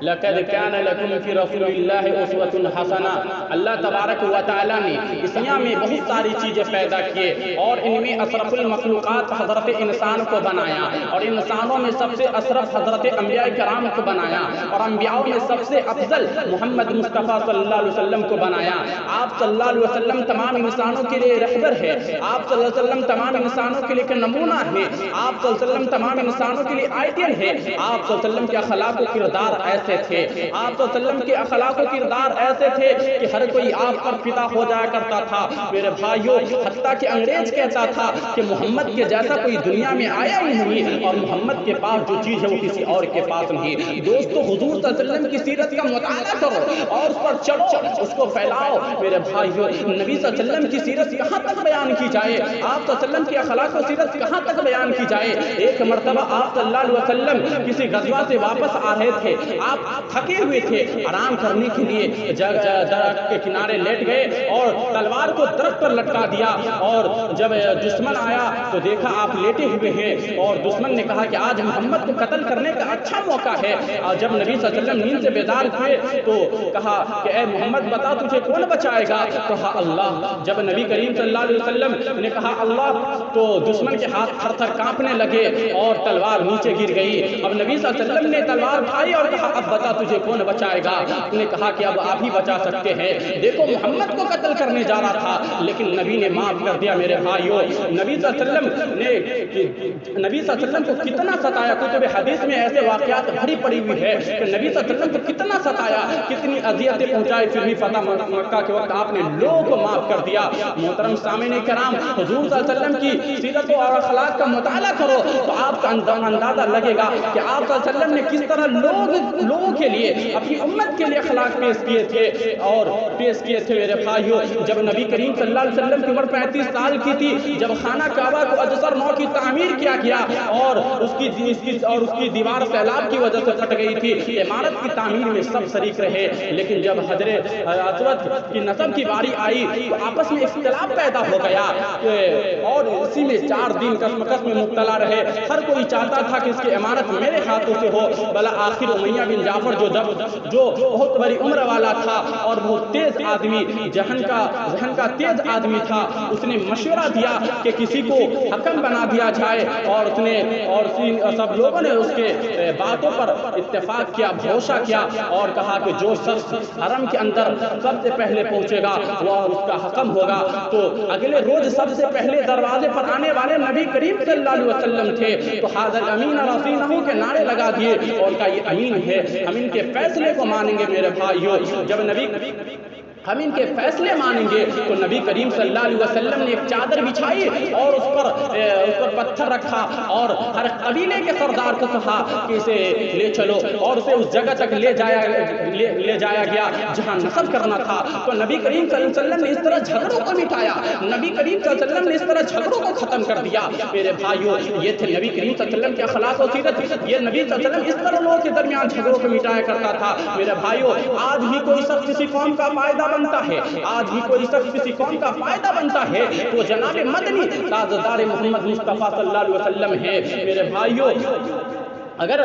لقد كان لكم في رسول اللہ اسوۃ حسنہ۔ اللہ تبارک و تعالیٰ نے اس دنیا میں بہت ساری چیزیں پیدا کیے اور ان میں اشرف المخلوقات حضرت انسان کو بنایا، اور انسانوں میں سب سے اشرف حضرت انبیاء کرام کو بنایا، اور انبیاء میں سب سے افضل محمد مصطفیٰ صلی اللہ علیہ وسلم کو بنایا۔ آپ صلی اللہ علیہ وسلم تمام انسانوں کے لیے رہبر ہے، آپ صلی اللہ علیہ وسلم تمام انسانوں کے لیے ایک نمونہ ہے، آپ صلی اللہ علیہ وسلم تمام انسانوں کے لیے آئیڈیل ہے۔ آپ صلی اللہ علیہ وسلم کے اخلاق و کردار ایسے تھے، آپ صلی اللہ علیہ وسلم کے اخلاق و کردار ایسے تھے کہ ہر کوئی آپ پر فدا ہو جایا کرتا تھا۔ میرے بھائیوں، حتیٰ کہ انگریز کہتا تھا کہ محمد کے جیسا کوئی دنیا میں آیا ہی نہیں، اور محمد کے پاس جو چیز ہے وہ کسی اور کے پاس نہیں۔ دوستو، حضور صلی اللہ علیہ وسلم کی سیرت کا مطالعہ کرو اور اس پر چلو، اس کو پھیلاؤ۔ میرے بھائیوں، نبی صلی اللہ علیہ وسلم کی سیرت کہاں تک بیان کی جائے، آپ صلی اللہ علیہ وسلم کی اخلاق و سیرت کہاں تک بیان کی جائے۔ ایک مرتبہ آپ صلی اللہ علیہ وسلم کسی غزوہ سے واپس آ رہے تھے، آپ تھکے ہوئے تھے، آرام کرنے کے لیے درخت کے کنارے لیٹ گئے اور تلوار کو درخت پر لٹکا دیا، اور جب دشمن آیا تو دیکھا آپ لیٹے ہوئے ہیں، اور دشمن نے کہا کہ آج محمد کو قتل کرنے کا اچھا موقع ہے۔ اور جب نبی صلی اللہ علیہ وسلم نیند سے بیدار ہوئے تو کہا کہ اے محمد بتا تجھے کون بچائے گا؟ کہا اللہ۔ جب نبی کریم صلی اللہ علیہ وسلم نے کہا اللہ تو دشمن کے ہاتھ تھر تھر کانپنے لگے اور تلوار نیچے گر گئی۔ اب نبی صلی اللہ علیہ وسلم نے تلوار اٹھائی اور کہا اب بتا تجھے کون بچائے گا؟ نے کہا کہ اب آپ ہی بچا سکتے ہیں۔ دیکھو، محمد کو قتل کرنے جا رہا تھا لیکن نبی نے معاف کر دیا۔ میرے بھائیوں، نبی صلی اللہ علیہ وسلم نے نبی صلی اللہ علیہ وسلم کو کتنا ستایا، کتب حدیث میں ایسے واقعات بھری پڑی ہوئی ہے کہ نبی صلی اللہ علیہ وسلم کو کتنا ستایا، کتنی اذیتیں پہنچائی، پھر بھی فتح مکہ کے وقت آپ نے لوگوں کو معاف کر دیا۔ محترم سامعین کرام، حضور صلی اللہ علیہ وسلم کی سیرت اور اخلاق کا مطالعہ کرو تو آپ کا اندازہ لگے گا کہ آپ صلی اللہ علیہ وسلم نے کس طرح لوگوں کے لیے، اپنی امت کے لیے اخلاق پیش کیے تھے اور پیش کیے تھے۔ میرے بھائیوں، جب نبی کریم صلی اللہ علیہ وسلم کی عمر 35 سال کی تھی، جب خانہ کعبہ کو اجزر نو کی تعمیر کیا گیا اور اس کی دیوار سیلاب کی وجہ سے پھٹ گئی تھی، عمارت کی تعمیر میں سب شریک رہے، لیکن جب حجر اسود کی نصب کی باری آئی تو آپس میں اختلاف پیدا ہو گیا اور اسی میں 4 دن کسمکس میں مبتلا رہے۔ ہر کوئی چاہتا تھا کہ اس کی عمارت میرے ہاتھوں سے ہو، بلا آخر امیہ بن جعفر جو بہت بڑی عمر والا تھا اور بہت تیز آدمی، ذہن کا تیز آدمی تھا، اس نے مشورہ دیا کہ کسی کو حکم بنا دیا جائے، اور سب لوگوں نے اس کے باتوں پر اتفاق کیا، بھروسہ کیا اور کہا کہ جو شخص حرم کے اندر سب سے پہلے پہنچے گا وہ اس کا حکم ہوگا۔ تو اگلے روز سب سے پہلے دروازے پر آنے والے نبی کریم صلی اللہ علیہ وسلم تھے، تو حاضر امین رسولہ کے نعرے لگا دیے اور کہا یہ امین ہے، ہم ان کے فیصلے کو مانیں گے۔ میرے بھائیوں، جب ہم ان کے فیصلے مانیں گے تو نبی کریم صلی اللہ علیہ وسلم نے ایک چادر بچھائی اور اس پر پتھر رکھا اور ہر قبیلے کے سردار کو کہا کہ اسے لے چلو، اور اسے اس جگہ تک لے جایا گیا جہاں نصب کرنا تھا۔ تو نبی کریم صلی اللہ علیہ وسلم نے اس طرح جھگڑوں کو مٹایا، نبی کریم صلی اللہ علیہ وسلم نے اس طرح جھگڑوں کو ختم کر دیا۔ میرے بھائیوں، یہ تھے نبی کریم صلی اللہ علیہ وسلم کے اخلاق و سیرت، یہ نبی صلی اللہ علیہ وسلم اس طرح لوگوں کے درمیان جھگڑوں کو مٹایا کرتا تھا۔ میرے بھائیوں، آج بھی کوئی شخص کسی قوم کا فائدہ بنتا ہے، آج بھی کوئی شخص کسی قوم کا فائدہ بنتا ہے تو جناب مدنی تاجدار محمد مصطفیٰ صلی اللہ علیہ وسلم ہے۔ میرے بھائیوں، اگر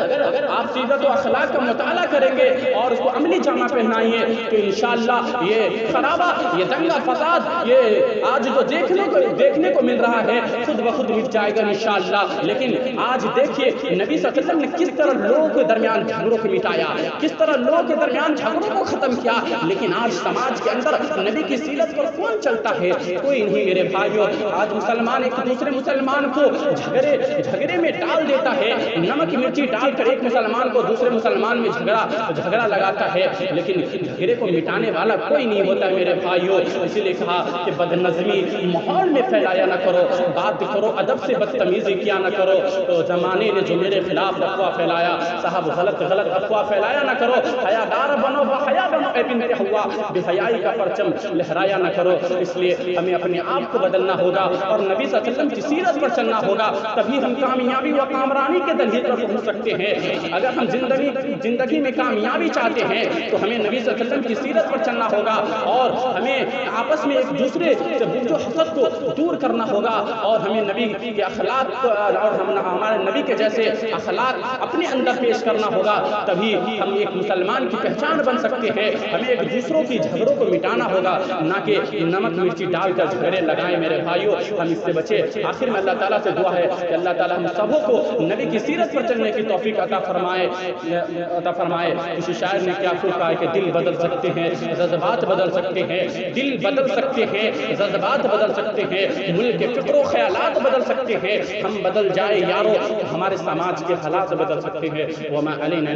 آپ سیرت و اخلاق کا مطالعہ کریں گے اور اس کو عملی جامہ پہنائیں گے تو انشاءاللہ یہ خرابہ، یہ دنگا فساد، یہ آج جو دیکھنے کو مل رہا ہے خود بخود مٹ جائے گا انشاءاللہ۔ لیکن آج دیکھیے نبی صلی اللہ علیہ وسلم نے کس طرح لوگوں کے درمیان جھگڑوں کو مٹایا، کس طرح لوگوں کے درمیان جھگڑوں کو ختم کیا۔ لیکن آج سماج کے اندر نبی کی سیرت پر کون چلتا ہے؟ کوئی نہیں۔ میرے بھائیوں، آج مسلمان ایک دوسرے مسلمان کو جھگڑے میں ڈال دیتا ہے، نمک مرچی ڈال کر ایک مسلمان کو دوسرے مسلمان میں جھگڑا لگاتا ہے، لیکن جھگڑے کو مٹانے والا کوئی نہیں ہوتا۔ میرے بھائیوں، اسی لیے کہا کہ بدنظمی ماحول میں پھیلایا نہ کرو، بات کرو ادب سے بدتمیزی کیا نہ کرو۔ تو زمانے نے جو میرے خلاف افواہ پھیلایا، صاحب غلط افواہ پھیلایا نہ کرو، حیادار بنو باحیا بنو، اے بنت حوا بے حیائی کا پرچم لہرایا نہ کرو۔ اس لیے ہمیں اپنے آپ کو بدلنا ہوگا اور نبی صلی اللہ علیہ وسلم کی سیرت پر چلنا ہوگا، تبھی ہم کامیابی و کامرانی کے دلہے پر پہنچ سکتے ہیں۔ سکتے ہیں۔ اگر ہم زندگی میں کامیابی چاہتے ہیں تو ہمیں نبی صلی اللہ علیہ وسلم کی سیرت پر چلنا ہوگا، اور ہمیں آپس میں ایک دوسرے سے بغض و حسد کو دور کرنا ہوگا، اور ہمیں نبی کے اخلاق اور ہمارے نبی کے جیسے اخلاق اپنے اندر پیش کرنا ہوگا، تبھی ہم ایک مسلمان کی پہچان بن سکتے ہیں۔ ہمیں ایک دوسروں کی جھگڑوں کو مٹانا ہوگا، نہ کہ نمک مرچی ڈال کر جھگڑے لگائیں۔ میرے بھائیوں، ہم اس سے بچے۔ آخر میں اللہ تعالیٰ سے دعا ہے کہ اللہ تعالیٰ ہم سبوں کو نبی کی سیرت پر چلنے کی توفیق عطا فرمائے۔ کسی شاعر نے کیا خوب کہا ہے کہ دل بدل سکتے ہیں، جذبات بدل سکتے ہیں، دل بدل سکتے ہیں، جذبات بدل سکتے ہیں، ملک کے فکر و خیالات بدل سکتے ہیں۔ ہم بدل جائے یارو، ہمارے سماج کے حالات بدل سکتے ہیں۔ وما علینا